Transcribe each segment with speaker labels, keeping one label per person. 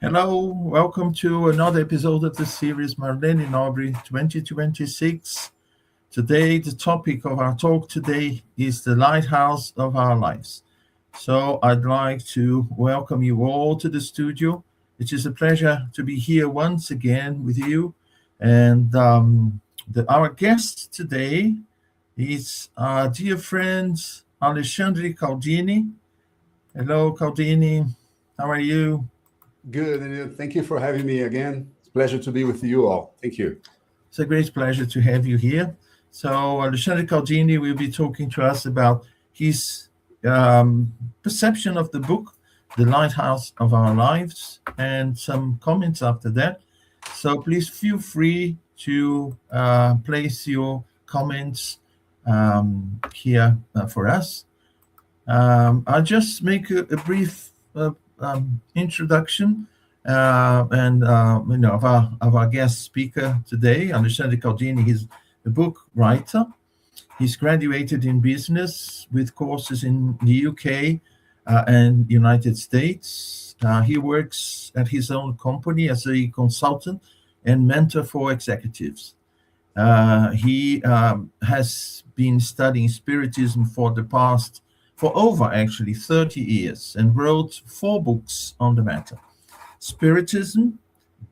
Speaker 1: Hello, welcome to another episode of the series Marlene and Nobre 2026. Today, the topic of our talk today is the lighthouse of our lives. So, I'd like to welcome you all to the studio. It is a pleasure to be here once again with you. And our guest today is our dear friend Alexandre Caldini. Hello, Caldini. How are you?
Speaker 2: Good, and thank you for having me again. It's a pleasure to be with you all. Thank you.
Speaker 1: It's a great pleasure to have you here. So, Alexandre Caldini will be talking to us about his perception of the book, The Lighthouse of Our Lives, and some comments after that. So, please feel free to place your comments here for us. I'll just make a brief introduction and of our guest speaker today, Alexandre Caldini. He's a book writer. He's graduated in business with courses in the UK and United States. He works at his own company as a consultant and mentor for executives. He has been studying Spiritism for over actually 30 years and wrote 4 books on the matter: Spiritism,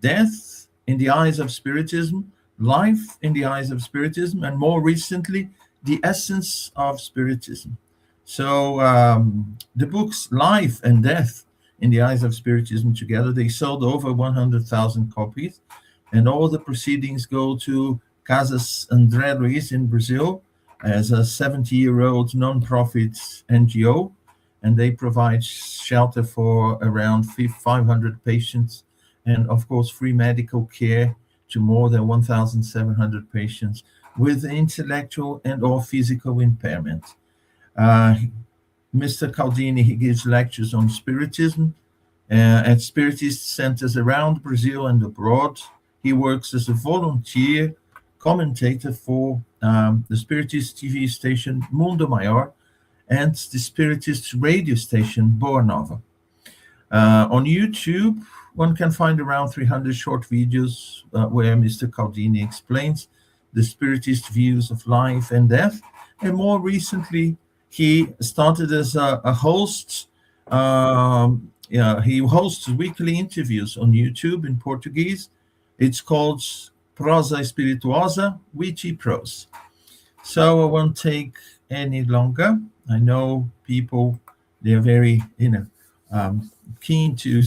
Speaker 1: Death in the Eyes of Spiritism, Life in the Eyes of Spiritism, and more recently, The Essence of Spiritism. So the books Life and Death in the Eyes of Spiritism together, they sold over 100,000 copies, and all the proceedings go to Casas André Luiz in Brazil as a 70-year-old non-profit NGO, and they provide shelter for around 500 patients and, of course, free medical care to more than 1,700 patients with intellectual and or physical impairment. Uh, Mr. Caldini, he gives lectures on Spiritism at Spiritist centers around Brazil and abroad. He works as a volunteer commentator for the Spiritist TV station Mundo Maior and the Spiritist radio station Boa Nova. On YouTube, one can find around 300 short videos where Mr. Caldini explains the Spiritist views of life and death. And more recently, he started as a host. He hosts weekly interviews on YouTube in Portuguese. It's called Prosa Espirituosa, Witty Prose. So I won't take any longer. I know people, they're very, keen to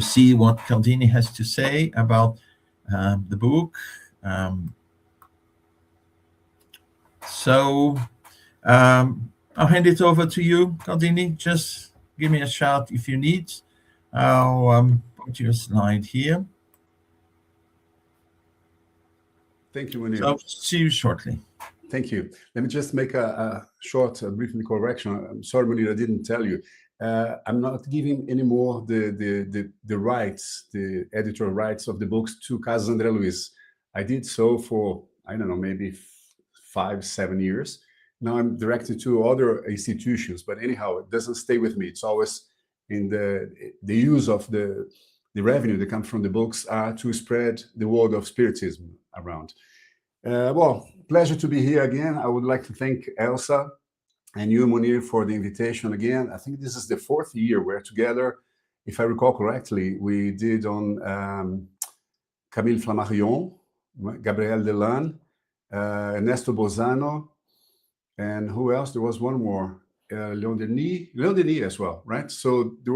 Speaker 1: see what Caldini has to say about the book. I'll hand it over to you, Caldini. Just give me a shout if you need. I'll put your slide here.
Speaker 2: Thank you, Munir.
Speaker 1: So I'll see you shortly.
Speaker 2: Thank you. Let me just make a short, brief correction. I'm sorry, Munir, I didn't tell you. I'm not giving anymore the rights, the editorial rights of the books to Casas André Luiz. I did so for, I don't know, maybe 5-7 years. Now I'm directed to other institutions, but anyhow, it doesn't stay with me. It's always in the use of the revenue that comes from the books to spread the word of Spiritism around. Well, pleasure to be here again. I would like to thank Elsa and you, Munir, for the invitation again. I think this is the 4th year we're together. If I recall correctly, we did on Camille Flammarion, Gabriel Delan, Ernesto Bozano, and who else? There was one more, Leon Denis as well, right? So it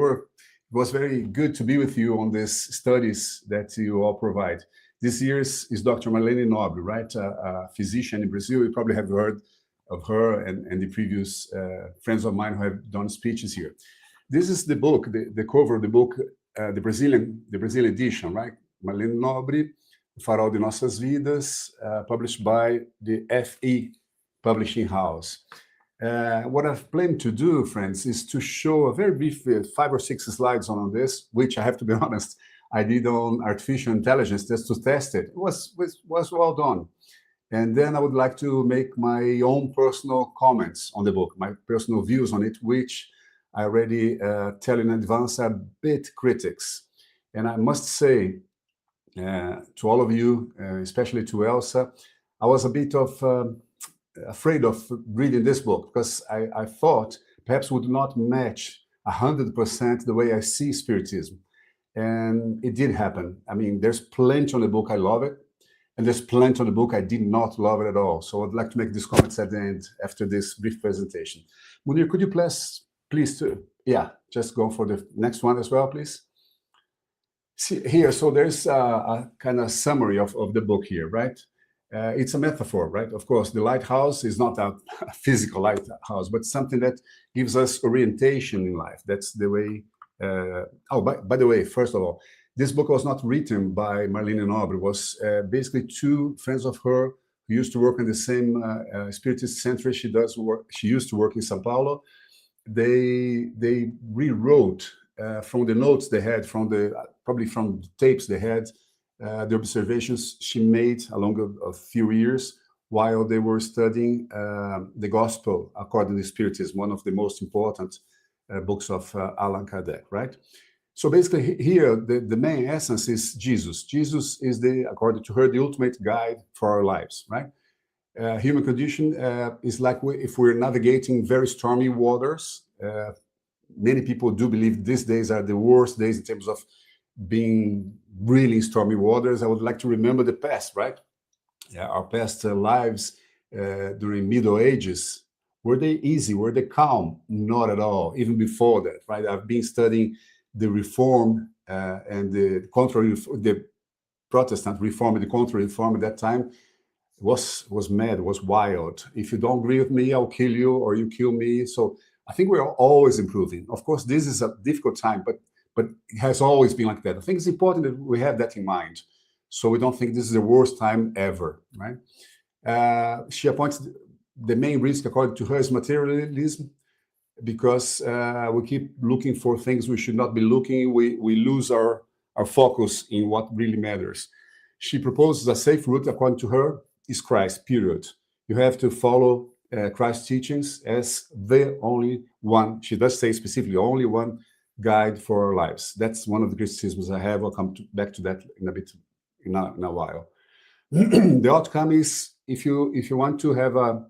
Speaker 2: was very good to be with you on these studies that you all provide. This year is Dr. Marlene Nobre, right? A physician in Brazil. You probably have heard of her and the previous friends of mine who have done speeches here. This is the book, the cover of the book, the Brazilian edition, right? Marlene Nobre, Farol de Nossas Vidas, published by the FE Publishing House. What I've planned to do, friends, is to show a very brief 5 or 6 slides on this, which I have to be honest, I did on artificial intelligence just to test it. It was well done. And then I would like to make my own personal comments on the book, my personal views on it, which I already tell in advance are a bit critics. And I must say to all of you, especially to Elsa, I was a bit of afraid of reading this book because I thought perhaps would not match 100% the way I see Spiritism. And it did happen. I mean, there's plenty on the book I love it, and there's plenty on the book I did not love it at all. So I'd like to make these comments at the end after this brief presentation. Munir, could you please just go for the next one as well, please? See here, so there's a kind of summary of the book here, right? It's a metaphor, right? Of course, the lighthouse is not a physical lighthouse, but something that gives us orientation in life. That's the way. By the way, first of all, this book was not written by Marlene and Nobre. It was basically two friends of her who used to work in the same Spiritist center she does work. She used to work in Sao Paulo. They rewrote from the notes they had, probably from the tapes they had, the observations she made along a few years while they were studying the Gospel according to Spiritism, one of the most important books of Allan Kardec, right? So basically here, the main essence is Jesus. Jesus is, according to her, the ultimate guide for our lives, right? Human condition is like if we're navigating very stormy waters. Many people do believe these days are the worst days in terms of being really stormy waters. I would like to remember the past, right? Our past lives during Middle Ages. Were they easy? Were they calm? Not at all. Even before that, right? I've been studying the Reform and the Protestant Reform and the Counter-Reform at that time. Was mad, was wild. If you don't agree with me, I'll kill you, or you kill me. So I think we're always improving. Of course, this is a difficult time, but it has always been like that. I think it's important that we have that in mind, so we don't think this is the worst time ever, right? She appoints the main risk, according to her, is materialism, because we keep looking for things we should not be looking. We lose our focus in what really matters. She proposes a safe route, according to her, is Christ, period. You have to follow Christ's teachings as the only one. She does say specifically, only one guide for our lives. That's one of the criticisms I have. I'll come back to that in a bit, in a while. The outcome is, if you want to have a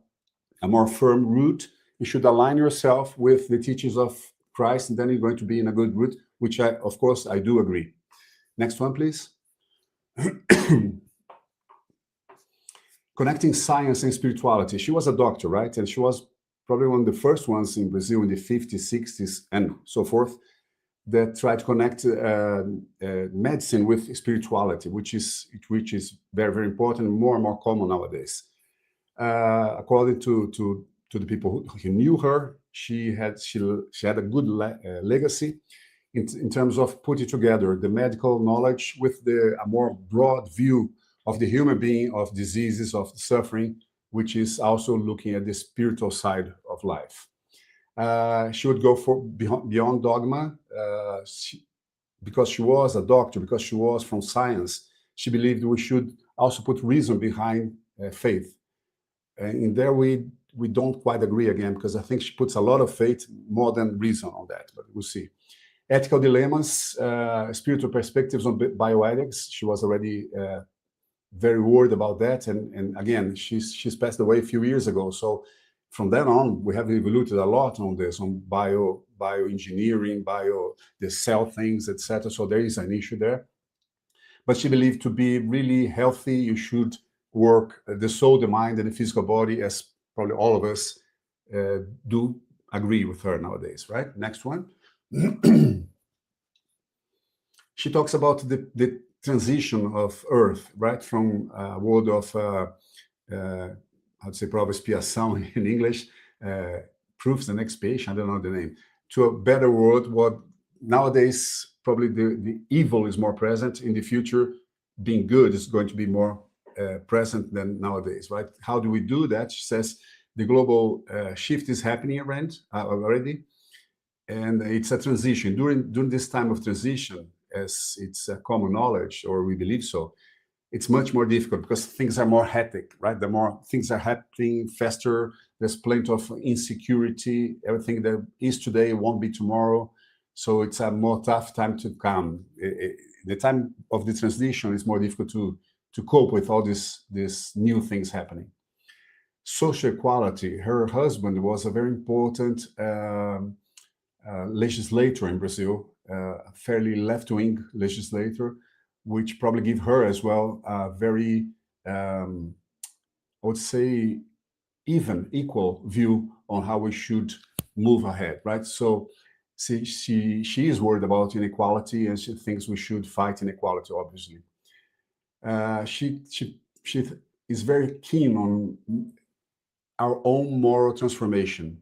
Speaker 2: more firm route, you should align yourself with the teachings of Christ, and then you're going to be in a good route, which of course, I do agree. Next one, please. Connecting science and spirituality. She was a doctor, right? And she was probably one of the first ones in Brazil in the 50s, 60s, and so forth, that tried to connect medicine with spirituality, which is very, very important, more and more common nowadays. According to the people who knew her, she had a good legacy in terms of putting together the medical knowledge with a more broad view of the human being, of diseases, of suffering, which is also looking at the spiritual side of life. She would go beyond dogma. Because she was a doctor, because she was from science, she believed we should also put reason behind faith. And in there, we don't quite agree again, because I think she puts a lot of faith more than reason on that, but we'll see. Ethical dilemmas, spiritual perspectives on bioethics. She was already very worried about that, and again, she's passed away a few years ago. So from then on, we have evolved a lot on this, on bioengineering, the cell things, etc. So there is an issue there. But she believed to be really healthy, you should work the soul, the mind, and the physical body, as probably all of us do agree with her nowadays, right? Next one. She talks about the transition of Earth, right, from a world of, I'd say, prova expiação in English, proofs and expiation, I don't know the name, to a better world. What nowadays, probably the evil is more present. In the future, being good is going to be more present than nowadays, right? How do we do that? She says the global shift is happening already, and it's a transition. During this time of transition, as it's a common knowledge, or we believe so, it's much more difficult because things are more hectic, right? The more things are happening faster, there's plenty of insecurity. Everything that is today won't be tomorrow. So it's a more tough time to come. The time of the transition is more difficult to cope with all these new things happening. Social equality. Her husband was a very important legislator in Brazil, a fairly left-wing legislator, which probably give her as well a very, I would say, equal view on how we should move ahead, right? So she is worried about inequality, and she thinks we should fight inequality, obviously. She is very keen on our own moral transformation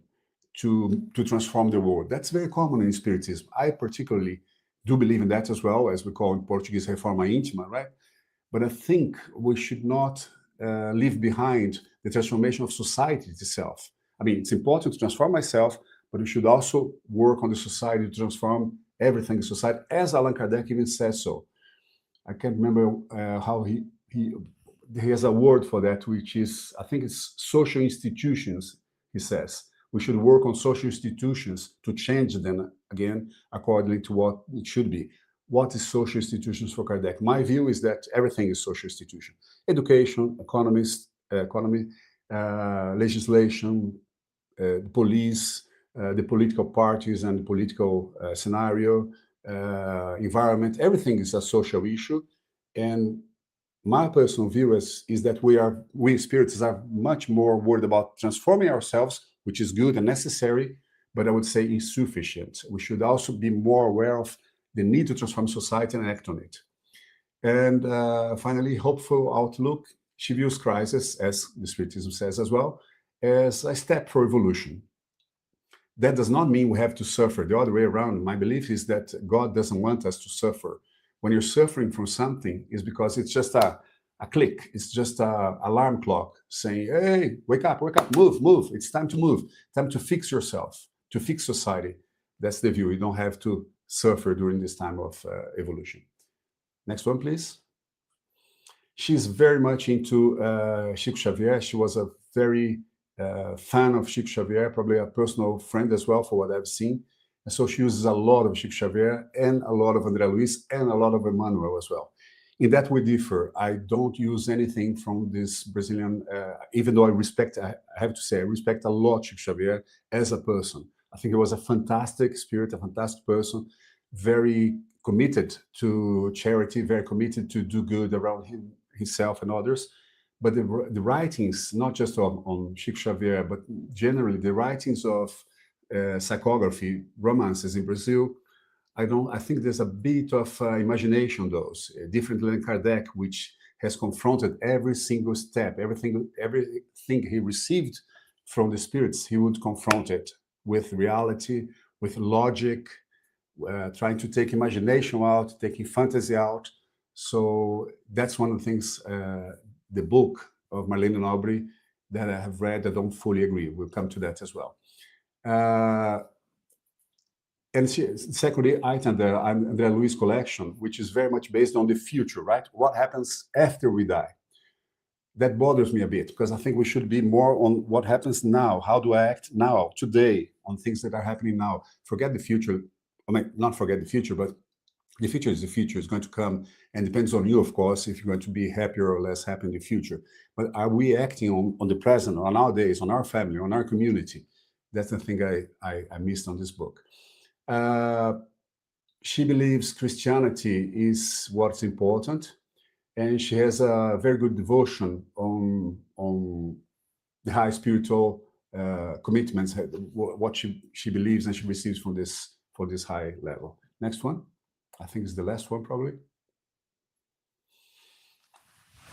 Speaker 2: to transform the world. That's very common in Spiritism. I particularly do believe in that as well, as we call in Portuguese, reforma íntima, right? But I think we should not leave behind the transformation of society itself. I mean, it's important to transform myself, but we should also work on the society to transform everything in society, as Allan Kardec even says so. I can't remember how he has a word for that, which is, I think it's social institutions, he says. We should work on social institutions to change them again according to what it should be. What is social institutions for Kardec? My view is that everything is social institution. Education, economy, legislation, the police, the political parties and the political scenario, environment, everything is a social issue. And my personal view is that we spirits are much more worried about transforming ourselves, which is good and necessary, but I would say insufficient. We should also be more aware of the need to transform society and act on it. And finally, hopeful outlook. She views crisis, as the Spiritism says as well, as a step for evolution. That does not mean we have to suffer. The other way around, my belief is that God doesn't want us to suffer. When you're suffering from something, it's because it's just a click. It's just an alarm clock saying, hey, wake up, move. It's time to move. Time to fix yourself, to fix society. That's the view. You don't have to suffer during this time of evolution. Next one, please. She's very much into Chico Xavier. She was a very fan of Chico Xavier, probably a personal friend as well, for what I've seen. And so she uses a lot of Chico Xavier and a lot of André Luiz and a lot of Emmanuel as well. In that we differ. I don't use anything from this Brazilian, even though I have to say, I respect a lot Chico Xavier as a person. I think he was a fantastic spirit, a fantastic person, very committed to charity, very committed to do good around himself and others. But the writings, not just on Chico Xavier, but generally the writings of psychography, romances in Brazil, I think there's a bit of imagination, those, differently than Kardec, which has confronted every single step, everything he received from the spirits, he would confront it with reality, with logic, trying to take imagination out, taking fantasy out. So that's one of the things, the book of Marlene and Nobre that I have read, I don't fully agree. We'll come to that as well. And secondly, André Luiz collection, which is very much based on the future, right? What happens after we die? That bothers me a bit, because I think we should be more on what happens now. How do I act now, today, on things that are happening now? Forget the future. I mean, not forget the future, but the future is the future. It's going to come, and depends on you, of course, if you're going to be happier or less happy in the future. But are we acting on the present, on our days, on our family, on our community? That's the thing I missed on this book. She believes Christianity is what's important, and she has a very good devotion on the high spiritual commitments, what she believes and she receives from this high level. Next one. I think it's the last one, probably.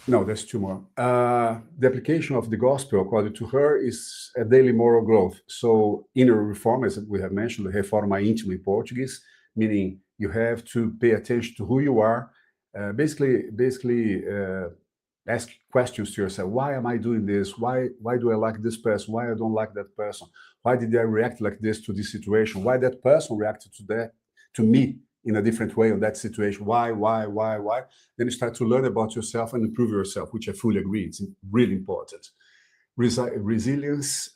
Speaker 2: No, there's two more. The application of the gospel, according to her, is a daily moral growth. So inner reform, as we have mentioned, the reforma íntima in Portuguese, meaning you have to pay attention to who you are. Basically, ask questions to yourself. Why am I doing this? Why do I like this person? Why I don't like that person? Why did I react like this to this situation? Why that person reacted to me in a different way on that situation? Why? Then you start to learn about yourself and improve yourself, which I fully agree. It's really important. Resilience,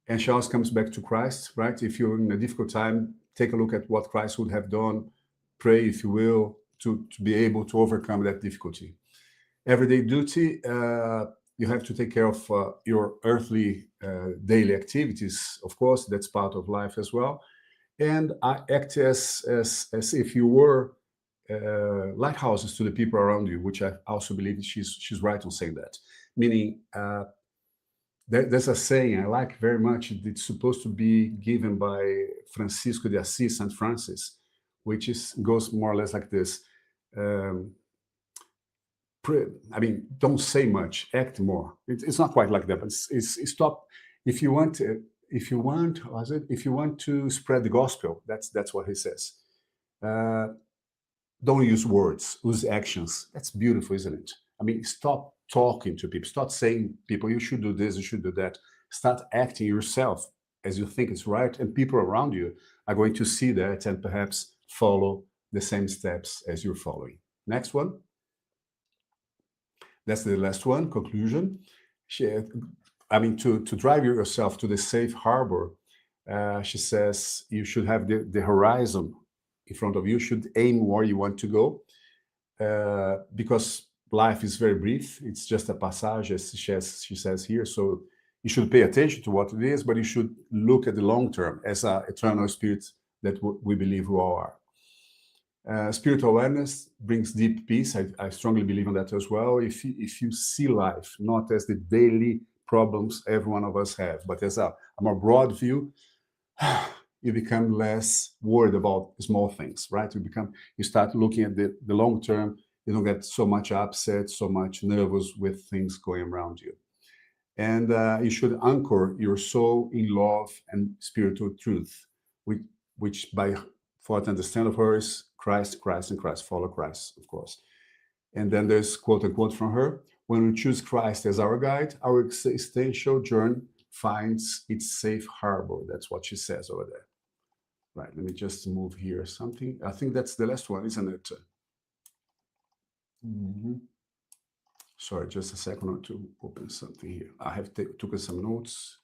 Speaker 2: And she always comes back to Christ, right? If you're in a difficult time, take a look at what Christ would have done. Pray, if you will, to be able to overcome that difficulty. Everyday duty, you have to take care of your earthly daily activities. Of course, that's part of life as well. And act as if you were lighthouses to the people around you, which I also believe she's right on saying that. Meaning, there's a saying I like very much. It's supposed to be given by Francisco de Assis, Saint Francis, which goes more or less like this. Don't say much, act more. It's not quite like that, but it's stop. If you want to spread the gospel, that's what he says. Don't use words, use actions. That's beautiful, isn't it? I mean, stop talking to people. Stop saying people, you should do this, you should do that. Start acting yourself as you think it's right, and people around you are going to see that and perhaps follow the same steps as you're following. Next one. That's the last one, conclusion. To drive yourself to the safe harbor, she says you should have the horizon in front of you, should aim where you want to go, because life is very brief. It's just a passage, as she says here. So you should pay attention to what it is, but you should look at the long term as an eternal spirit that we believe we all are. Spiritual awareness brings deep peace. I strongly believe in that as well. If you see life not as the daily problems every one of us have, but as a more broad view, you become less worried about small things, right? You start looking at the long term. You don't get so much upset, so much nervous with things going around you. And you should anchor your soul in love and spiritual truth, which by what I understand of her is Christ, Christ, and Christ. Follow Christ, of course. And then there's quote unquote from her: when we choose Christ as our guide, our existential journey finds its safe harbor. That's what she says over there. Right, let me just move here something. I think that's the last one, isn't it? Sorry, just a second to open something here. I have taken some notes.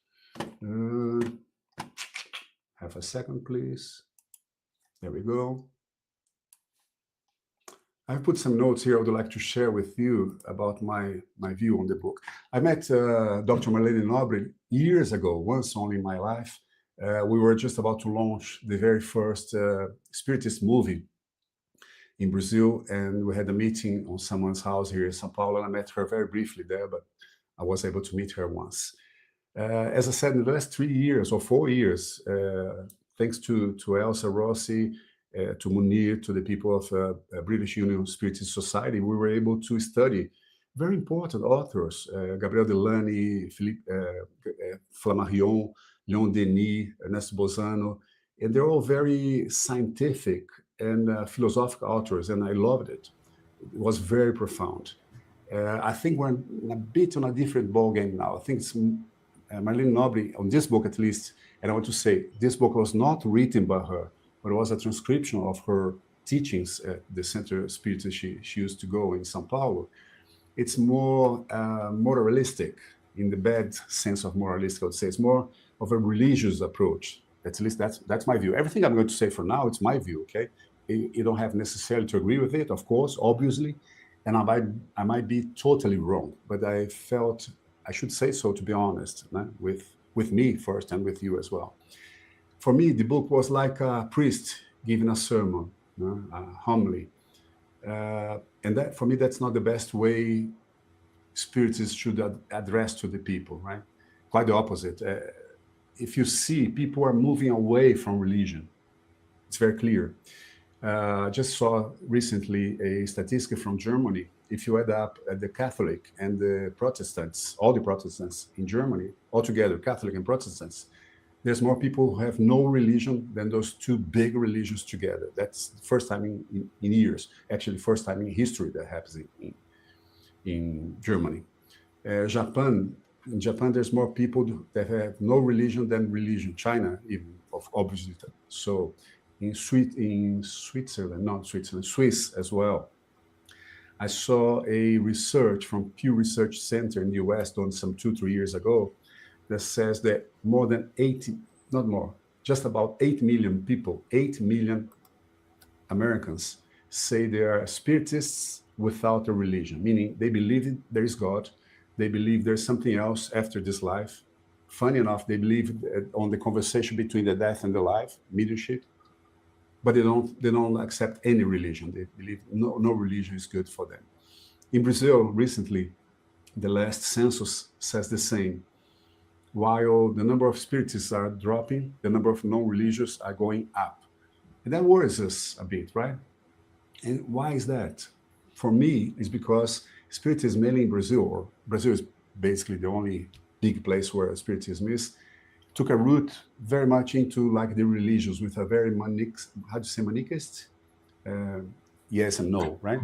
Speaker 2: Have a second, please. There we go. I've put some notes here I would like to share with you about my view on the book. I met Dr. Marlene Nobre years ago, once only in my life. We were just about to launch the very first Spiritist movie in Brazil, and we had a meeting on someone's house here in São Paulo, and I met her very briefly there, but I was able to meet her once. As I said, in the last 3 years or 4 years, thanks to Elsa Rossi, to Munir, to the people of British Union Spiritist Society, we were able to study very important authors, Gabriel Delany, Philippe Flammarion, Leon Denis, Ernesto Bozano, and they're all very scientific and philosophical authors, and I loved it. It was very profound. I think we're a bit on a different ballgame now. I think it's Marlene Nobre, on this book at least, and I want to say, this book was not written by her, but it was a transcription of her teachings at the Center Spiritist she used to go in São Paulo. It's more moralistic, in the bad sense of moralistic, I would say. It's more of a religious approach. At least that's my view. Everything I'm going to say for now, it's my view, okay? You don't have necessarily to agree with it, of course, obviously, and I might be totally wrong, but I felt I should say so, to be honest, with me first and with you as well. For me, the book was like a priest giving a sermon, a homily. And that, for me, that's not the best way Spiritists should address to the people, right? Quite the opposite. If you see, people are moving away from religion. It's very clear. I just saw recently a statistic from Germany. If you add up the Catholic and the Protestants, all the Protestants in Germany, altogether, Catholic and Protestants, there's more people who have no religion than those two big religions together. That's the first time in years, actually first time in history that happens in Germany. In Japan, there's more people that have no religion than religion. China, even, obviously. So in Switzerland, not Switzerland, Swiss as well. I saw a research from Pew Research Center in the US done some 2-3 years ago that says that more than 80, not more, just about 8 million people, 8 million Americans say they are spiritists without a religion, meaning they believe there is God, they believe there's something else after this life. Funny enough, they believe on the conversation between the death and the life, mediumship, but they don't accept any religion. They believe no religion is good for them. In Brazil, recently, the last census says the same. While the number of spiritists are dropping, the number of non-religious are going up. And that worries us a bit, right? And why is that? For me, it's because spiritism, mainly in Brazil, or Brazil is basically the only big place where spiritism is, took a root very much into like the religions with a very how do you say manichaeist? Yes and no, right?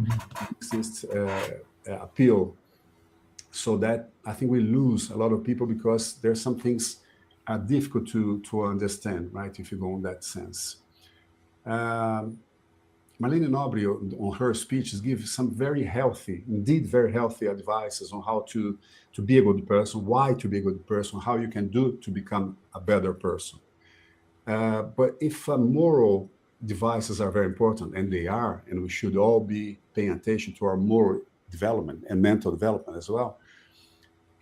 Speaker 2: Appeal. So that I think we lose a lot of people because there's some things are difficult to understand, right? If you go in that sense. Marlene Nobre, on her speeches, gives some very healthy, indeed very healthy advices on how to be a good person, why to be a good person, how you can do to become a better person. But if moral devices are very important, and they are, and we should all be paying attention to our moral development and mental development as well,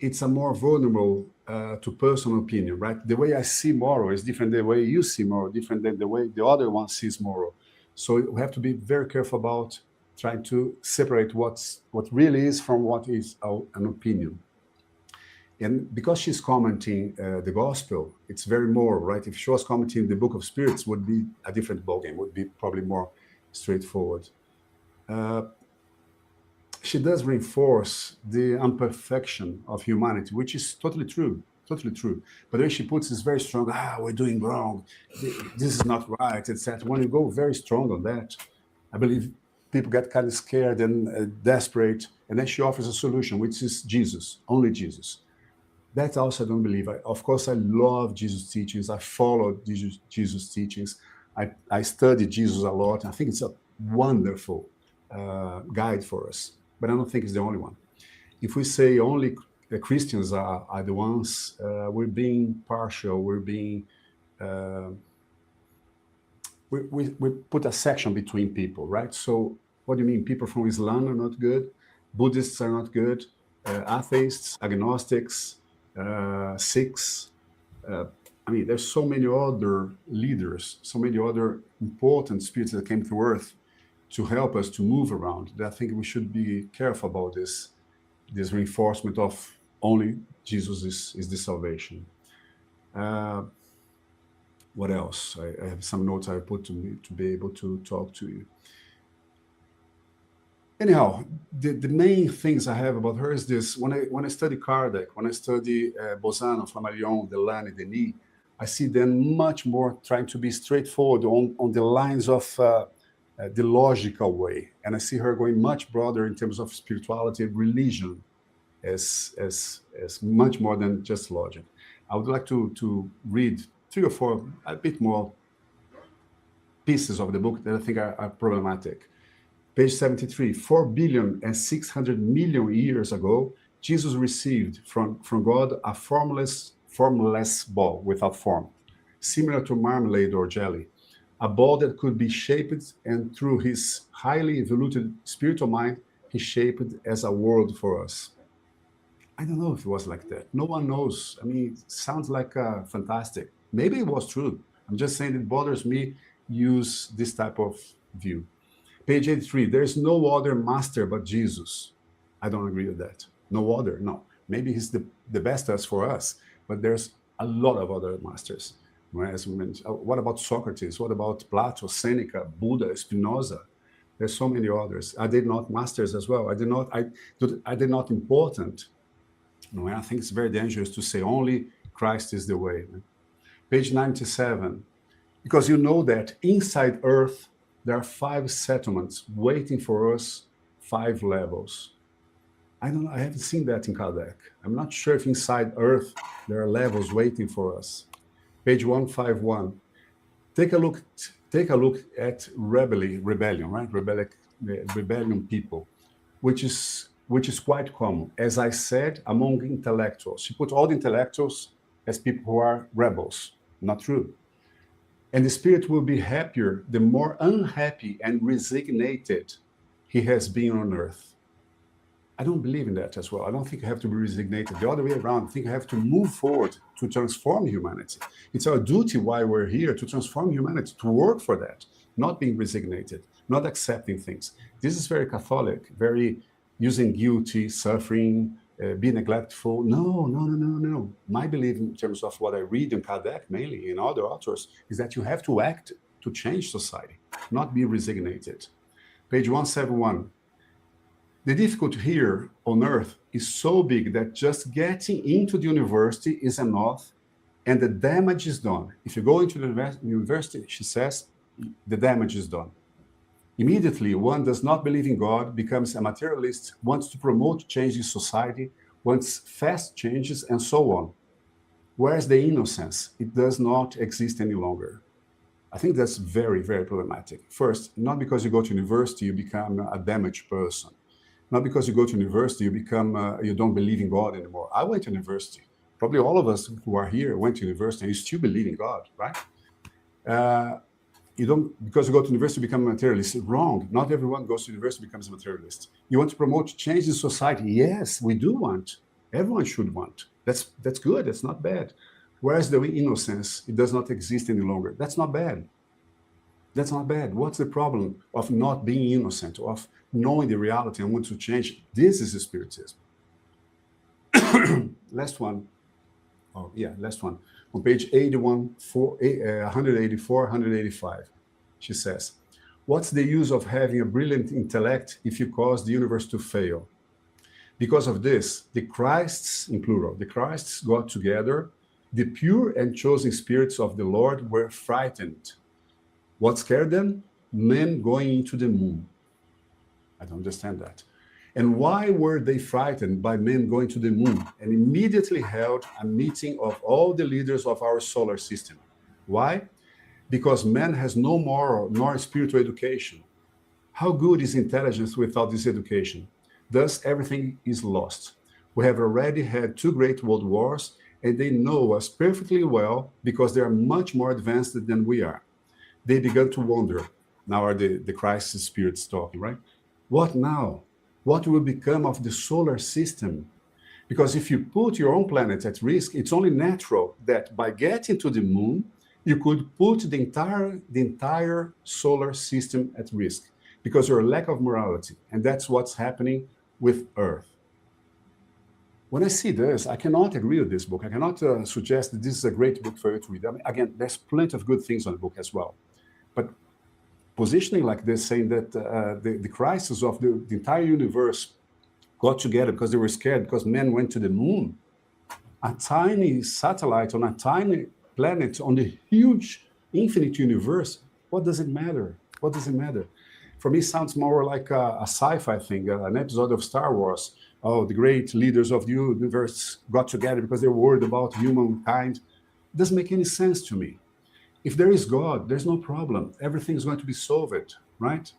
Speaker 2: it's a more vulnerable to personal opinion, right? The way I see moral is different than the way you see moral, different than the way the other one sees moral. So we have to be very careful about trying to separate what really is from what is an opinion. And because she's commenting the gospel, it's very moral, right? If she was commenting the book of spirits, would be a different ballgame, would be probably more straightforward. She does reinforce the imperfection of humanity, which is totally true. Totally true. But the way she puts it is very strong. We're doing wrong. This is not right, etc. When you go very strong on that, I believe people get kind of scared and desperate. And then she offers a solution, which is Jesus, only Jesus. That also I don't believe. Of course, I love Jesus' teachings. I follow Jesus' teachings. I study Jesus a lot. I think it's a wonderful guide for us. But I don't think it's the only one. If we say only the Christians are the ones, we're being partial, we're being, we put a section between people, right? So what do you mean? People from Islam are not good, Buddhists are not good, atheists, agnostics, Sikhs. I mean, there's so many other leaders, so many other important spirits that came to earth to help us to move around, that I think we should be careful about this reinforcement of only Jesus is the salvation. What else? I have some notes I put to be able to talk to you. Anyhow, the main things I have about her is this. When I study Kardec, when I study Bozano, Flammarion, Delany, Denis, I see them much more trying to be straightforward on the lines of the logical way. And I see her going much broader in terms of spirituality and religion as much more than just logic. I would like to read 3 or 4, a bit more pieces of the book that I think are problematic. Page 73, 4,600,000,000 years ago, Jesus received from God a formless ball without form, similar to marmalade or jelly, a ball that could be shaped, and through his highly evolved spiritual mind, he shaped as a world for us. I don't know if it was like that. No one knows. I mean, it sounds like fantastic. Maybe it was true. I'm just saying it bothers me use this type of view. Page 83, there's no other master but Jesus. I don't agree with that. No other, no. Maybe he's the best as for us, but there's a lot of other masters. As we mentioned, what about Socrates? What about Plato, Seneca, Buddha, Spinoza? There's so many others. Are they not masters as well? Are they not important? No, I think it's very dangerous to say only Christ is the way. Page 97, because you know that inside Earth, there are 5 settlements waiting for us, 5 levels. I haven't seen that in Kardec. I'm not sure if inside Earth there are levels waiting for us. Page 151. Take a look at rebellion, right? Rebellion people, which is quite common. As I said, among intellectuals. She put all the intellectuals as people who are rebels. Not true. And the spirit will be happier the more unhappy and resignated he has been on earth. I don't believe in that as well. I don't think you have to be resignated. The other way around, I think you have to move forward to transform humanity. It's our duty while we're here to transform humanity, to work for that, not being resignated, not accepting things. This is very Catholic, very using guilty, suffering, be neglectful. No. My belief in terms of what I read in Kardec, mainly in other authors, is that you have to act to change society, not be resignated. Page 171. The difficulty here on Earth is so big that just getting into the university is enough, and the damage is done. If you go into the university, she says, the damage is done. Immediately, one does not believe in God, becomes a materialist, wants to promote change in society, wants fast changes, and so on. Where's the innocence? It does not exist any longer. I think that's very, very problematic. First, not because you go to university, you become a damaged person. Not because you go to university, you don't believe in God anymore. I went to university. Probably all of us who are here went to university and you still believe in God, right? You don't, because you go to university, you become a materialist. Wrong. Not everyone goes to university, becomes a materialist. You want to promote change in society. Yes, we do want. Everyone should want. That's good. That's not bad. Whereas the innocence, it does not exist any longer. That's not bad. That's not bad. What's the problem of not being innocent, of knowing the reality and want to change? This is spiritism. Last one. Oh, yeah, last one. On page 81, 184, 185, she says, what's the use of having a brilliant intellect if you cause the universe to fail? Because of this, the Christs, in plural, the Christs got together, the pure and chosen spirits of the Lord were frightened. What scared them? Men going into the moon. I don't understand that. And why were they frightened by men going to the moon? And immediately held a meeting of all the leaders of our solar system. Why? Because man has no moral nor spiritual education. How good is intelligence without this education? Thus, everything is lost. We have already had 2 great world wars, and they know us perfectly well because they are much more advanced than we are. They began to wonder. Now are the Christ spirits talking, right? What now? What will become of the solar system? Because if you put your own planet at risk, it's only natural that by getting to the moon, you could put the entire solar system at risk because of your lack of morality. And that's what's happening with Earth. When I see this, I cannot agree with this book. I cannot suggest that this is a great book for you to read. I mean, again, there's plenty of good things on the book as well. But positioning like this, saying that the crisis of the entire universe got together because they were scared because men went to the moon, a tiny satellite on a tiny planet on the huge infinite universe, what does it matter? What does it matter? For me, it sounds more like a sci-fi thing, an episode of Star Wars. Oh, the great leaders of the universe got together because they were worried about humankind. It doesn't make any sense to me. If there is God, there's no problem. Everything is going to be solved, right?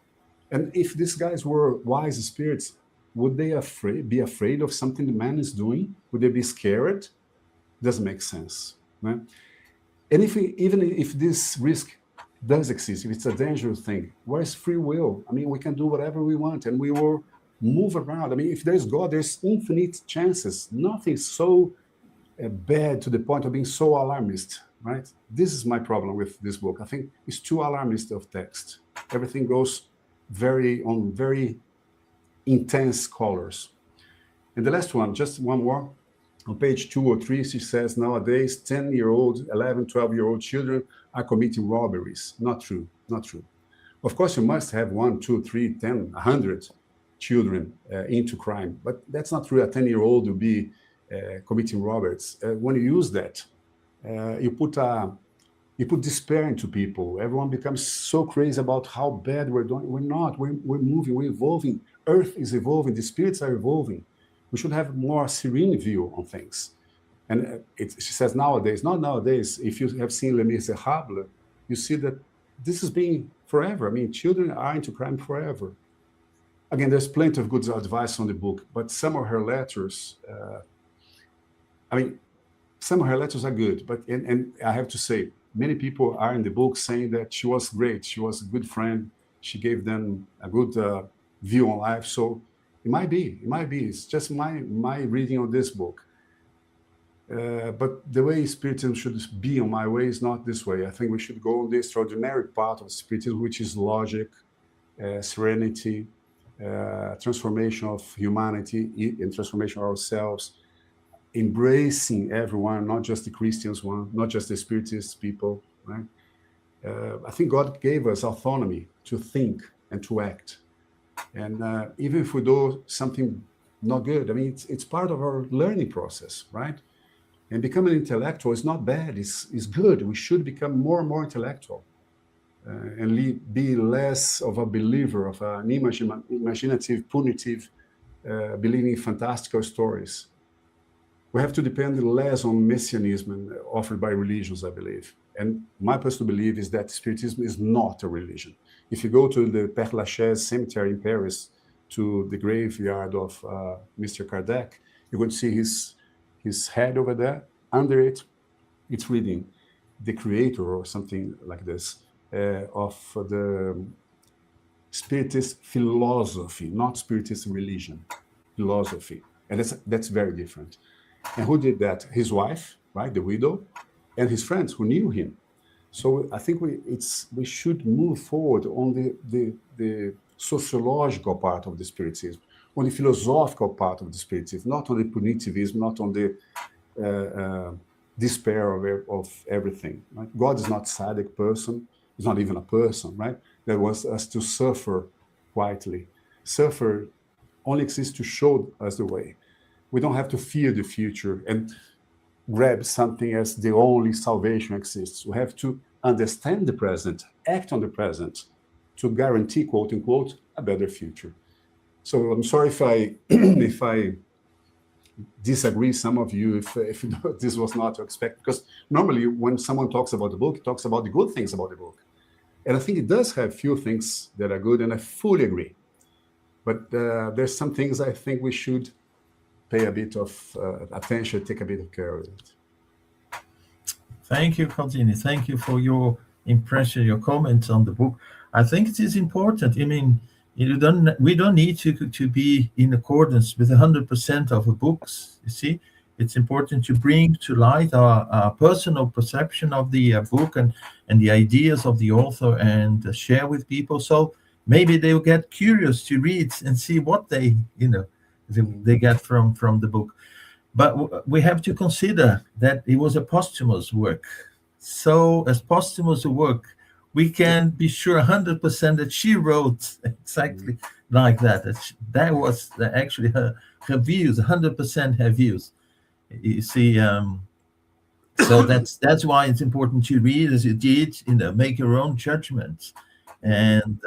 Speaker 2: And if these guys were wise spirits, would they be afraid of something the man is doing? Would they be scared? Doesn't make sense, right? And even if this risk does exist, if it's a dangerous thing, where is free will? I mean, we can do whatever we want and we will move around. I mean, if there's God, there's infinite chances. Nothing so bad to the point of being so alarmist. Right? This is my problem with this book. I think it's too alarmist of text. Everything goes very intense colors. And the last one, just one more. On page 203, she says, nowadays, 10-year-old, 11, 12-year-old children are committing robberies. Not true, not true. Of course, you must have 1, 2, 3, 10, 100 children into crime. But that's not true. A 10-year-old will be committing robberies. When you use that, you put despair into people. Everyone becomes so crazy about how bad we're doing. We're not. We're moving. We're evolving. Earth is evolving. The spirits are evolving. We should have more serene view on things. And she says nowadays, not nowadays. If you have seen Les Miserables, you see that this is being forever. I mean, children are into crime forever. Again, there's plenty of good advice on the book, but some of her letters, I mean, some of her letters are good, but and I have to say, many people are in the book saying that she was great, she was a good friend, she gave them a good view on life. So it might be. It's just my reading of this book. But the way Spiritism should be on my way is not this way. I think we should go on the extraordinary part of Spiritism, which is logic, serenity, transformation of humanity and transformation of ourselves, embracing everyone, not just the Christians one, not just the Spiritist people, right? I think God gave us autonomy to think and to act. And even if we do something not good, I mean, it's part of our learning process, right? And becoming an intellectual is not bad, it's good. We should become more and more intellectual and be less of a believer, of an imaginative, punitive, believing in fantastical stories. We have to depend less on messianism offered by religions, I believe. And my personal belief is that Spiritism is not a religion. If you go to the Père Lachaise cemetery in Paris, to the graveyard of Mr. Kardec, you're going to see his head over there. Under it, it's reading the Creator or something like this of the Spiritist philosophy, not Spiritist religion, philosophy. And that's very different. And who did that? His wife, right, the widow, and his friends who knew him. So I think we should move forward on the sociological part of the Spiritism, on the philosophical part of the Spiritism, not on the punitivism, not on the despair of everything. Right? God is not a sadistic person. He's not even a person, right? That wants us to suffer quietly. Suffer only exists to show us the way. We don't have to fear the future and grab something as the only salvation exists. We have to understand the present, act on the present to guarantee, quote unquote, a better future. So I'm sorry if I disagree some of you if this was not to expect, because normally when someone talks about the book, he talks about the good things about the book. And I think it does have few things that are good, and I fully agree. But there's some things I think we should pay a bit of attention, take a bit of care of it.
Speaker 1: Thank you, Caldini. Thank you for your impression, your comments on the book. I think it is important. I mean, we don't need to be in accordance with 100% of the books. You see, it's important to bring to light our personal perception of the book and the ideas of the author and share with people. So maybe they'll get curious to read and see what they get from the book. But we have to consider that it was a posthumous work. So as posthumous work, we can be sure 100% that she wrote exactly like that. That was actually her views, 100% her views. You see, so that's why it's important to read as you did, make your own judgments. And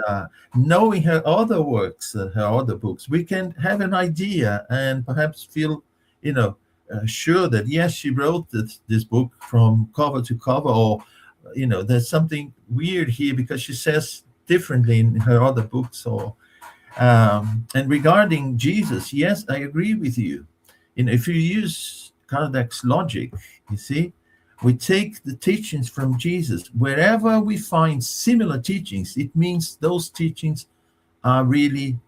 Speaker 1: knowing her other works, her other books, we can have an idea and perhaps feel, sure that yes, she wrote this book from cover to cover, or there's something weird here because she says differently in her other books. Or and regarding Jesus, yes, I agree with you. If you use Kardec's logic, you see, we take the teachings from Jesus. Wherever we find similar teachings, it means those teachings are really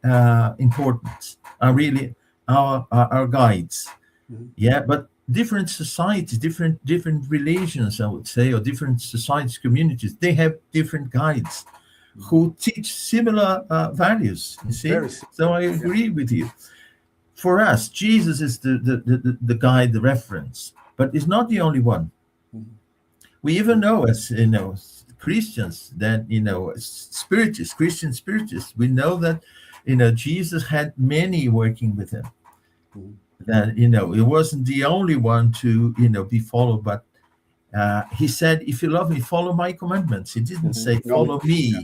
Speaker 1: important, are really our guides. Mm-hmm. Yeah, but different societies, different religions, I would say, or different societies, communities, they have different guides who teach similar values, you see. So I agree with you. For us, Jesus is the guide, the reference, but it's not the only one. We even know, as Christians, that spiritists, Christian spiritists, we know that Jesus had many working with him. That it wasn't the only one to be followed, but he said, "If you love me, follow my commandments." He didn't say, "Follow me." Yeah.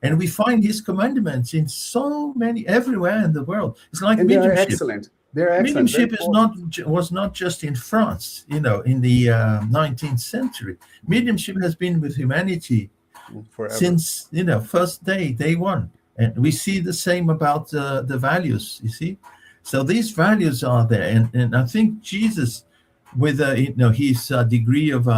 Speaker 1: And we find his commandments in so many everywhere in the world. It's like mediumship.
Speaker 2: They're excellent. They're excellent.
Speaker 1: Mediumship was not just in France, in the 19th century. Mediumship has been with humanity forever. Since first day one, and we see the same about the values. You see, so these values are there, and I think Jesus with his degree of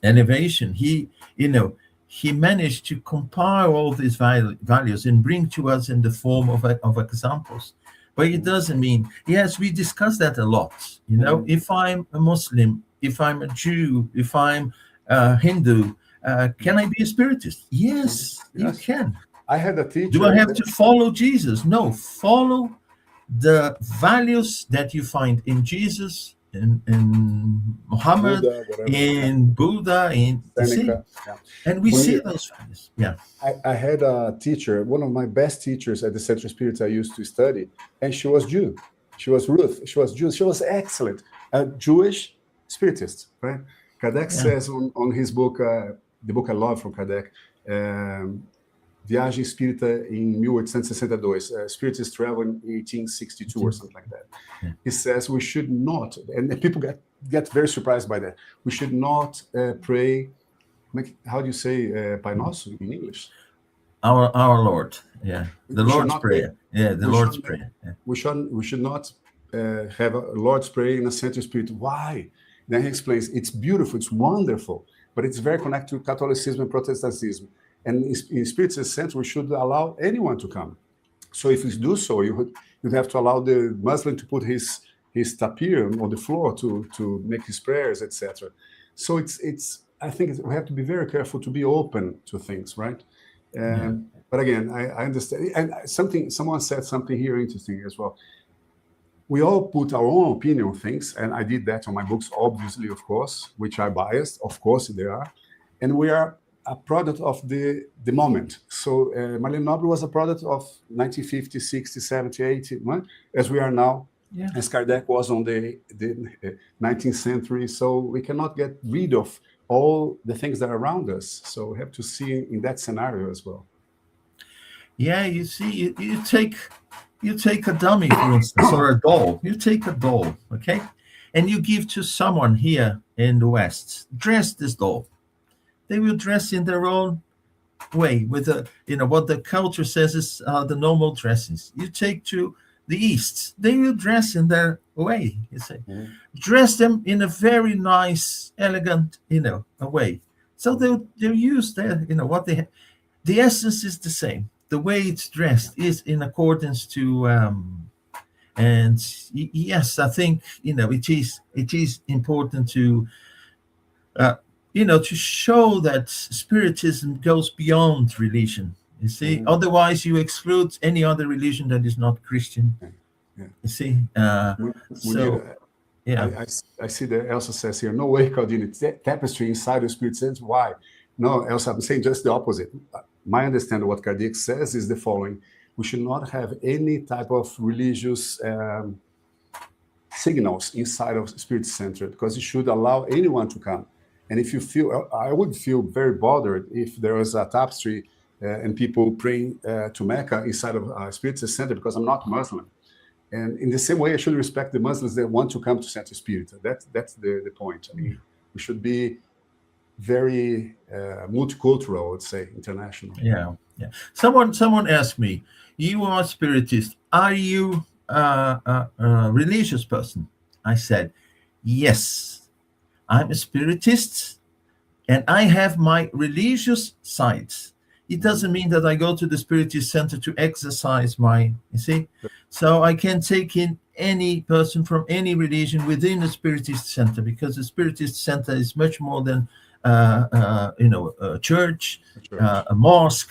Speaker 1: elevation, he managed to compile all these values and bring to us in the form of examples. But it doesn't mean, yes, we discuss that a lot. If I'm a Muslim, if I'm a Jew, if I'm a Hindu, can I be a spiritist? Yes, you can.
Speaker 2: I had a teacher.
Speaker 1: Do I have to follow Jesus? No, follow the values that you find in Jesus, in Muhammad,
Speaker 2: Buddha,
Speaker 1: in Buddha, in
Speaker 2: Seneca.
Speaker 1: and we see those values. Yeah.
Speaker 2: I had a teacher, one of my best teachers at the Central Spirits I used to study, and she was Jew. She was Ruth. She was Jewish. She was excellent. A Jewish spiritist, right? Kardec says on his book, the book I love from Kardec, Viagem Espírita em 1862, Spiritist Travel in 1862 or something like that. Yeah. He says we should not, and people get very surprised by that, we should not pray, how do you say Pai Nosso in English?
Speaker 1: Our Lord, yeah. The Lord's Prayer. Yeah, the Lord's Prayer. Yeah.
Speaker 2: We should not have a Lord's Prayer in a center spirit. Why? Then he explains, it's beautiful, it's wonderful, but it's very connected to Catholicism and Protestantism. And in Spiritist sense, we should allow anyone to come. So if we do so, you'd have to allow the Muslim to put his tapir on the floor to make his prayers, etc. So I think we have to be very careful to be open to things, right? But again, I understand. And someone said something here interesting as well. We all put our own opinion on things, and I did that on my books, obviously, of course, which are biased. Of course, they are. And we are a product of the moment. So Marlene Nobre was a product of 1950, 60, 70, 80, as we are now, as Kardec was on the 19th century. So we cannot get rid of all the things that are around us. So we have to see in that scenario as well.
Speaker 1: Yeah, you see, you take a dummy, for instance, or a doll. You take a doll, okay? And you give to someone here in the West, dress this doll. They will dress in their own way with what the culture says is the normal dresses. You take to the East, they will dress in their way. You say, dress them in a very nice, elegant, way. So they'll use their, what they have. The essence is the same. The way it's dressed is in accordance to, and yes, I think it is important to. To show that Spiritism goes beyond religion. You see, otherwise you exclude any other religion that is not Christian. Yeah. You see,
Speaker 2: I see that Elsa says here, no way, Caldini, tapestry inside the Spirit sense. Why? No, Elsa, I'm saying just the opposite. My understanding of what Kardec says is the following: we should not have any type of religious signals inside of Spirit Center, because it should allow anyone to come. And if you feel, I would feel very bothered if there was a tapestry and people praying to Mecca inside of a Spiritist center, because I'm not Muslim. And in the same way, I should respect the Muslims that want to come to Center Spirit. That's the point. I mean, we should be very multicultural, I would say, international.
Speaker 1: Yeah. Someone asked me, you are a Spiritist. Are you a religious person? I said, yes. I'm a Spiritist, and I have my religious sides. It doesn't mean that I go to the Spiritist center to exercise you see? So I can take in any person from any religion within the Spiritist center, because the Spiritist center is much more than, a church, a mosque,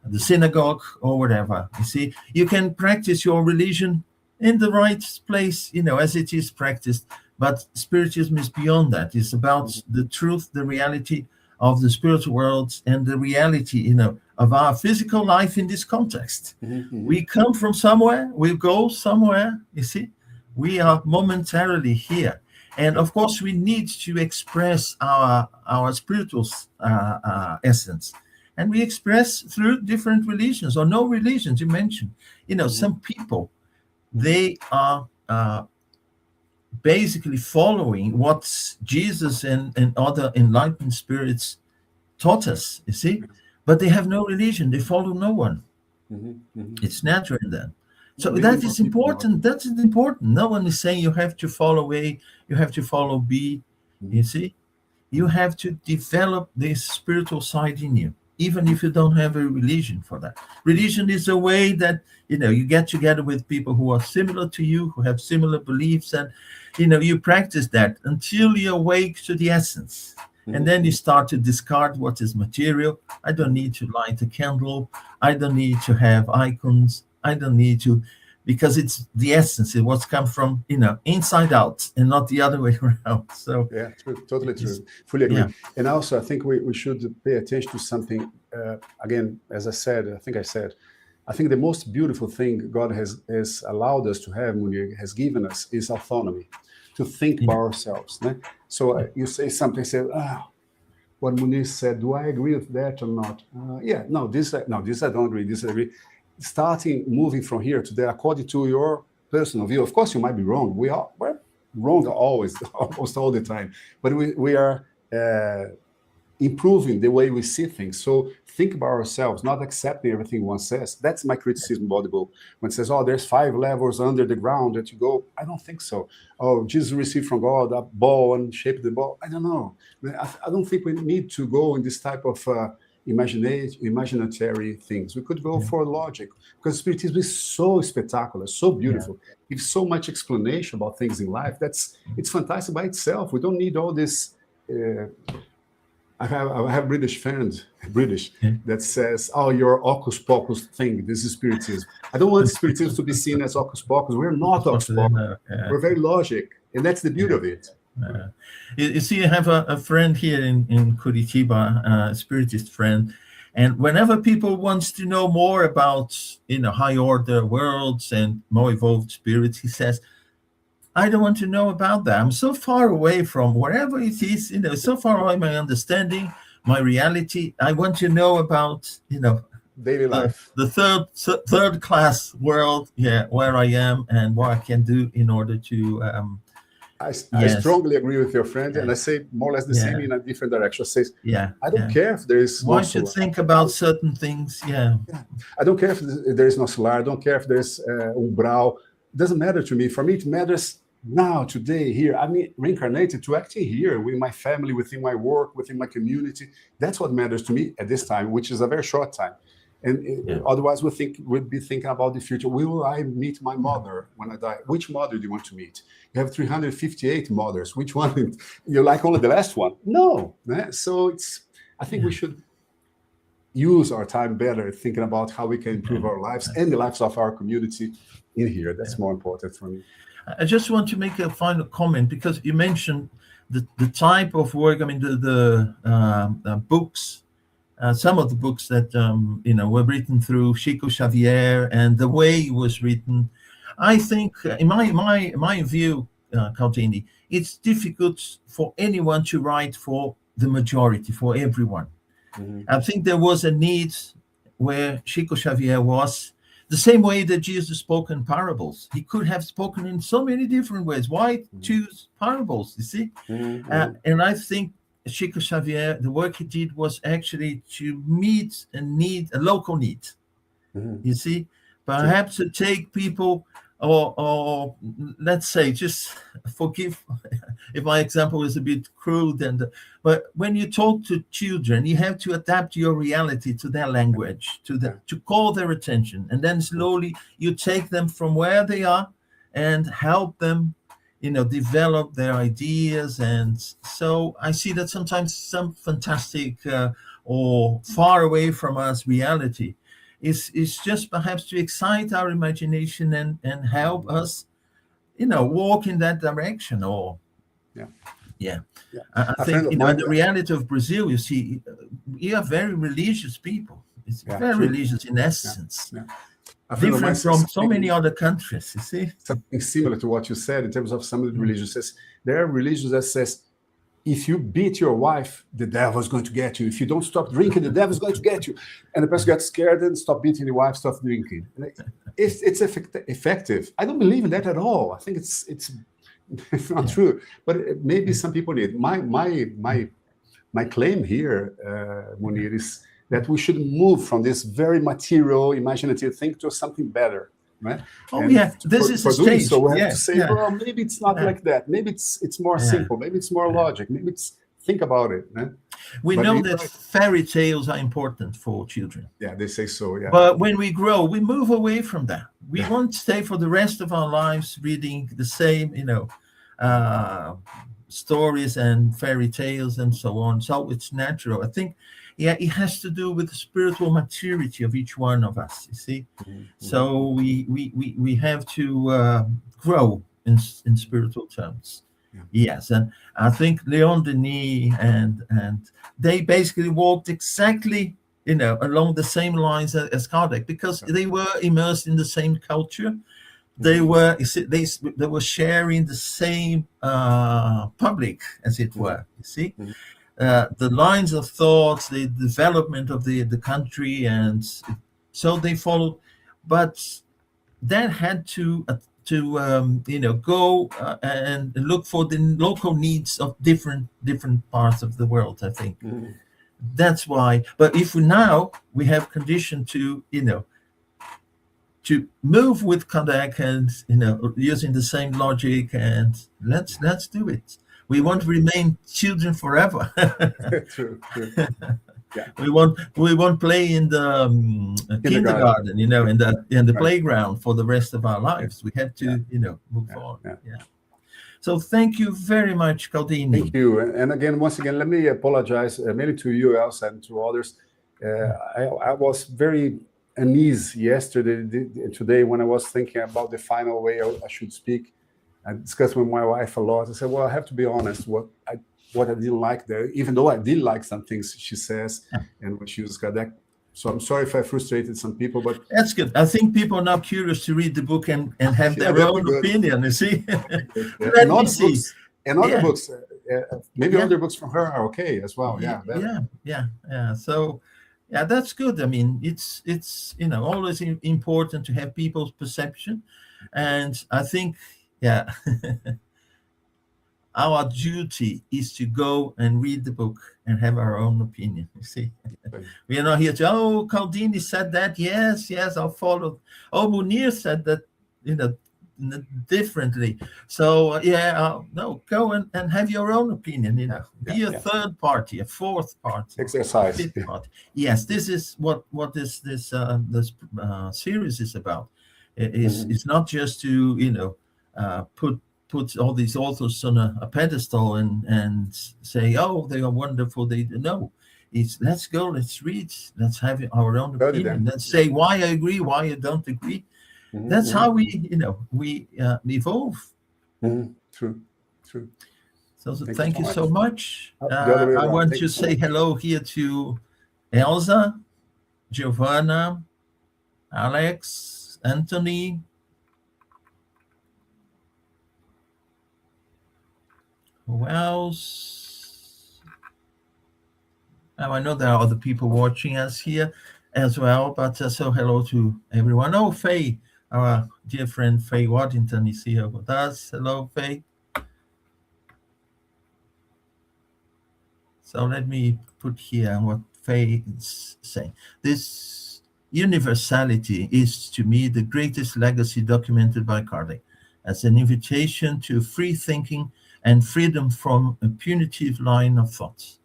Speaker 1: the synagogue, or whatever. You see, you can practice your religion in the right place, as it is practiced. But Spiritism is beyond that. It's about the truth, the reality of the spiritual world, and the reality, of our physical life in this context. Mm-hmm. We come from somewhere, we go somewhere, you see. We are momentarily here. And of course, we need to express our spiritual essence. And we express through different religions, or no religions, you mentioned. Some people, they are basically following what Jesus and other enlightened spirits taught us, you see, but they have no religion. They follow no one. It's natural in them. So
Speaker 2: Many
Speaker 1: that
Speaker 2: more
Speaker 1: is
Speaker 2: people
Speaker 1: important. That is important. No one is saying you have to follow A, you have to follow B. You see, you have to develop this spiritual side in you, even if you don't have a religion for that. Religion is a way that, you get together with people who are similar to you, who have similar beliefs, and you practice that until you awake to the essence. And then you start to discard what is material. I don't need to light a candle. I don't need to have icons. I don't need to, because it's the essence. It's what's come from, inside out, and not the other way around. So
Speaker 2: yeah, true, totally true. Fully agree.
Speaker 1: Yeah.
Speaker 2: And also, I think we should pay attention to something. Again, as I think the most beautiful thing God has allowed us to have, when He has given us, is autonomy, to think by ourselves. Né? So you say something, say, what Munir said, do I agree with that or not? This I don't agree, this I agree. Starting moving from here to there, according to your personal view. Of course, you might be wrong. We're wrong always, almost all the time. But we are improving the way we see things. So think about ourselves, not accepting everything one says. That's my criticism about the book. When it says, there's 5 levels under the ground that you go, I don't think so. Jesus received from God a ball and shaped the ball. I don't know. I don't think we need to go in this type of imaginary things. We could go for logic, because Spiritism is so spectacular, so beautiful. Gives so much explanation about things in life. It's fantastic by itself. We don't need all this. I have a British friend, that says, your hocus pocus thing, this is Spiritism. I don't want Spiritism to be seen as hocus pocus. We're not hocus pocus. We're very logic, and that's the beauty of it.
Speaker 1: You see, I have a friend here in Curitiba, a Spiritist friend, and whenever people wants to know more about, high order worlds and more evolved spirits, he says, I don't want to know about that. I'm so far away from wherever it is, so far away my understanding, my reality. I want to know about,
Speaker 2: daily life,
Speaker 1: the third class world, where I am and what I can do in order to.
Speaker 2: I strongly agree with your friend, and I say more or less the same in a different direction. I say, I don't care if there is
Speaker 1: Why should think about certain things?
Speaker 2: I don't care if there is no solar. I don't care if there's umbral. It doesn't matter to me. For me, it matters now, today, here. I'm reincarnated to acting here with my family, within my work, within my community. That's what matters to me at this time, which is a very short time. And otherwise, we'd be thinking about the future. Will I meet my mother when I die? Which mother do you want to meet? You have 358 mothers. Which one? You like only the last one? No. So I think we should use our time better thinking about how we can improve our lives and the lives of our community in here. That's more important for me.
Speaker 1: I just want to make a final comment, because you mentioned the type of work. I mean, the books, some of the books that were written through Chico Xavier, and the way it was written. I think, in my view, Caldini, it's difficult for anyone to write for the majority, for everyone. I think there was a need where Chico Xavier was. The same way that Jesus spoke in parables. He could have spoken in so many different ways. Why choose parables, you see? And I think Chico Xavier, the work he did was actually to meet a local need. You see? Perhaps to take people, or let's say, just forgive if my example is a bit crude, but when you talk to children, you have to adapt your reality to their language, to call their attention, and then slowly you take them from where they are and help them, develop their ideas. And so I see that sometimes some fantastic or far away from us reality is just perhaps to excite our imagination and help us, walk in that direction. Or I think, in the reality of Brazil, you see, you are very religious people. It's very religious in essence. Different from so many other countries, you see.
Speaker 2: Something similar to what you said in terms of some of the religions. There are religions that says, if you beat your wife, the devil is going to get you. If you don't stop drinking, the devil is going to get you. And the person gets scared and stop beating the wife, stop drinking. It's effective. I don't believe in that at all. I think it's not true. But maybe some people need. My claim here, Munir, is that we should move from this very material, imaginative thing to something better. right?
Speaker 1: Oh,
Speaker 2: And
Speaker 1: yeah, this is a
Speaker 2: for doing
Speaker 1: stage.
Speaker 2: so, we have
Speaker 1: Yeah,
Speaker 2: to say,
Speaker 1: yeah,
Speaker 2: well, maybe it's not
Speaker 1: yeah,
Speaker 2: like that. Maybe it's more
Speaker 1: yeah.
Speaker 2: simple. Maybe it's more logic. Maybe it's think about it. Right?
Speaker 1: We
Speaker 2: But
Speaker 1: know
Speaker 2: you're
Speaker 1: that
Speaker 2: right.
Speaker 1: fairy tales are important for children.
Speaker 2: Yeah, they say so. Yeah.
Speaker 1: But when we grow, we move away from that. We
Speaker 2: Yeah.
Speaker 1: won't stay for the rest of our lives reading the same, stories and fairy tales and so on. So it's natural. I think, yeah, it has to do with the spiritual maturity of each one of us. You see, so we have to grow in spiritual terms.
Speaker 2: Yeah.
Speaker 1: Yes, and I think Leon Denis and they basically walked exactly along the same lines as Kardec, because they were immersed in the same culture. They were they were sharing the same public, as it were. You see, the lines of thoughts, the development of the country, and so they followed. But that had to go and look for the local needs of different parts of the world. I think that's why. But if we have condition to to move with Kodak and using the same logic, and let's do it. We won't remain children forever.
Speaker 2: True. Yeah.
Speaker 1: We won't play in the kindergarten, in the playground for the rest of our lives. We have to move on. Yeah. So thank you very much, Caldini.
Speaker 2: Thank you. And again, once again, let me apologize mainly to you, Elsa, and to others. I was very uneasy today when I was thinking about the final way I should speak. I discussed with my wife a lot. I said, well, I have to be honest, what I didn't like there, even though I did like some things she says and when she uses Kardec. So I'm sorry if I frustrated some people, but
Speaker 1: that's good. I think people are now curious to read the book and have their own opinion, you see.
Speaker 2: And other books, maybe other books from her are okay as well.
Speaker 1: Yeah. So yeah, that's good. I mean, it's always important to have people's perception, and I think our duty is to go and read the book and have our own opinion. You see, we are not here to, Caldini said that. Yes, I'll follow. Oh, Munir said that, differently. So no, go and have your own opinion. Be a third party, a fourth party,
Speaker 2: exercise.
Speaker 1: Fifth party. Yes, this is what this series is about. It's not just to put all these authors on a pedestal and say, oh, they are wonderful. Let's go, let's read, let's have our own opinion. Let's say why I agree, why I don't agree. That's how we evolve.
Speaker 2: True.
Speaker 1: So thank you so much. I want to say hello here to Elsa, Giovanna, Alex, Anthony. Who else? I know there are other people watching us here as well, but so hello to everyone. Oh, Faye, our dear friend Faye Waddington is here with us. Hello, Faye. So let me put here what Faye is saying. This universality is, to me, the greatest legacy documented by Kardec as an invitation to free thinking and freedom from a punitive line of thoughts.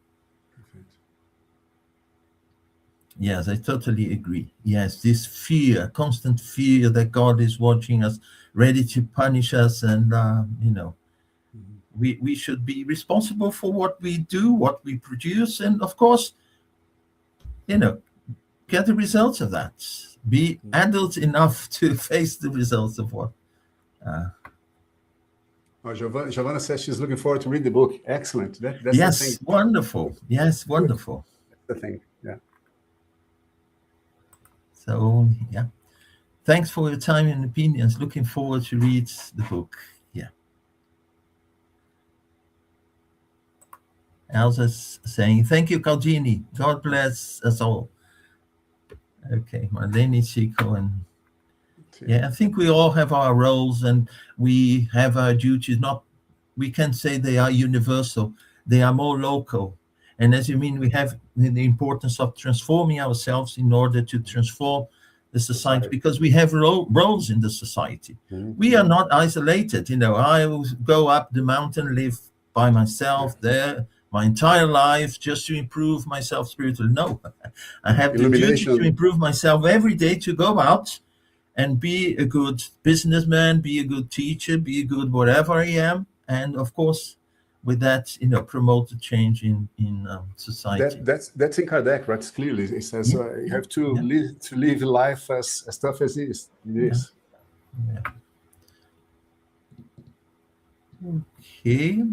Speaker 1: Yes, I totally agree. Yes, this fear, constant fear that God is watching us, ready to punish us, and we should be responsible for what we do, what we produce, and of course, get the results of that. Be adult enough to face the results of what.
Speaker 2: Giovanna says she's looking forward to read the book. Excellent. That's
Speaker 1: yes,
Speaker 2: the thing.
Speaker 1: Wonderful. Yes, wonderful.
Speaker 2: That's the thing. Yeah.
Speaker 1: So thanks for your time and opinions. Looking forward to read the book. Yeah. Elsa's saying, thank you, Caldini. God bless us all. Okay, Marlene, Chico, and I think we all have our roles and we have our duties. We can't say they are universal. They are more local. And as you mean, we have the importance of transforming ourselves in order to transform the society, because we have roles in the society. We are not isolated. I will go up the mountain, live by myself there my entire life just to improve myself spiritually. No, I have the duty to improve myself every day, to go out and be a good businessman, be a good teacher, be a good whatever I am, and of course, with that, promote the change in society.
Speaker 2: That's in Kardec, right? Clearly, it says you have to live life as tough as it is.
Speaker 1: Yeah. Okay.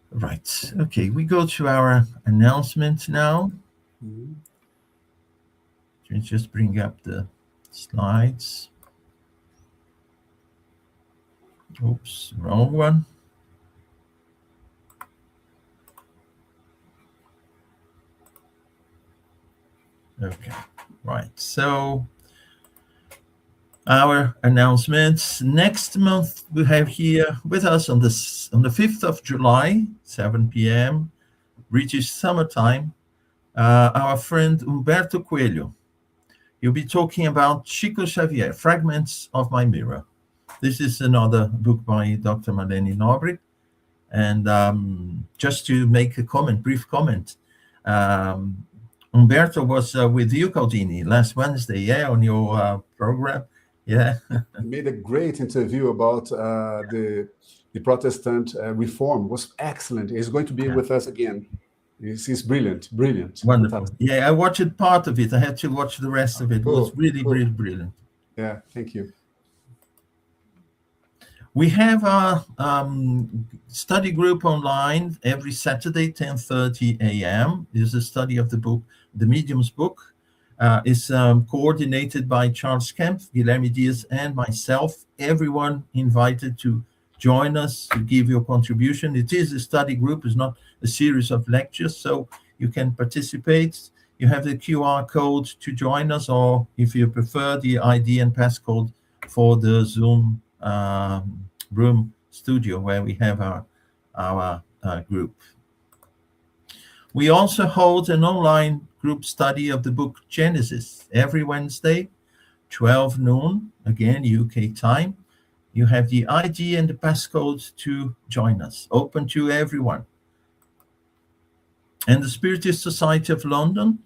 Speaker 1: Right. Okay, we go to our announcement now. Let's just bring up the slides. Oops, wrong one. Okay, right. So our announcements. Next month we have here with us on the 5th of July, 7 p.m. British summertime, our friend Humberto Coelho. He'll be talking about Chico Xavier, Fragments of My Mirror. This is another book by Dr. Marlene Nobre. And just to make a brief comment, Humberto was with you, Caldini, last Wednesday, on your program. Yeah,
Speaker 2: he made a great interview about the Protestant reform. It was excellent. He's going to be with us again. He's brilliant.
Speaker 1: Wonderful. Fantastic. Yeah, I watched part of it. I had to watch the rest of it. It was really brilliant.
Speaker 2: Yeah, thank you.
Speaker 1: We have a study group online every Saturday, 10:30 a.m. It's a study of the book, the Medium's book. Is coordinated by Charles Kemp, Guilherme Dias, and myself. Everyone invited to join us, to give your contribution. It is a study group, it's not a series of lectures, so you can participate. You have the QR code to join us, or if you prefer, the ID and passcode for the Zoom room studio where we have our group. We also hold an online group study of the book Genesis every Wednesday, 12 noon, again, UK time. You have the ID and the passcode to join us, open to everyone. And the Spiritist Society of London,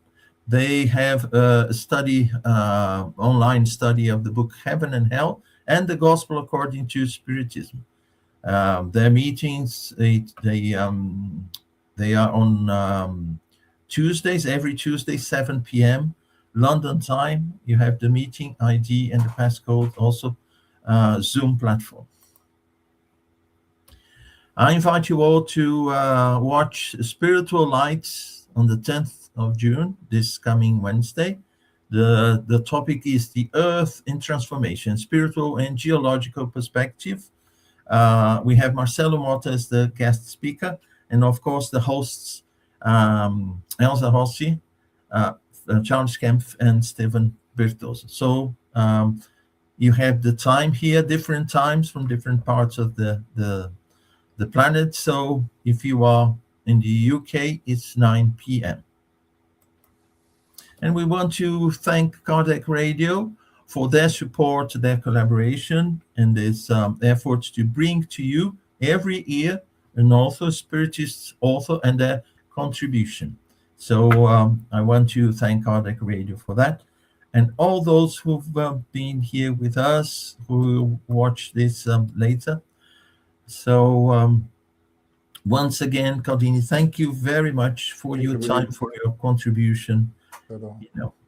Speaker 1: they have a study, online study of the book Heaven and Hell and the Gospel According to Spiritism. Their meetings, they are on Tuesdays, every Tuesday, 7 p.m. London time. You have the meeting ID and the passcode, also Zoom platform. I invite you all to watch Spiritual Lights on the 10th of June, this coming Wednesday. The topic is the Earth in Transformation, Spiritual and Geological Perspective. We have Marcelo Mota as the guest speaker, and of course the hosts, Elsa Rossi, Charles Kemp, and Stephen Bertoso. So you have the time here, different times from different parts of the planet. So if you are in the UK, it's 9 p.m. And we want to thank Kardec Radio for their support, their collaboration, and this effort to bring to you every year an author, spiritist author, and their contribution. So I want to thank Kardec Radio for that. And all those who've been here with us, who will watch this later. So once again, Caldini, thank you very much for your time, for your contribution.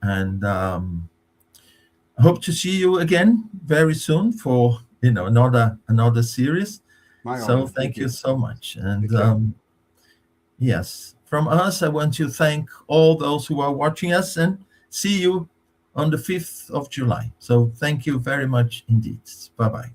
Speaker 1: And I hope to see you again very soon for another series. So thank you so much. And yes, from us, I want to thank all those who are watching us, and see you on the 5th of July. So thank you very much indeed. Bye-bye.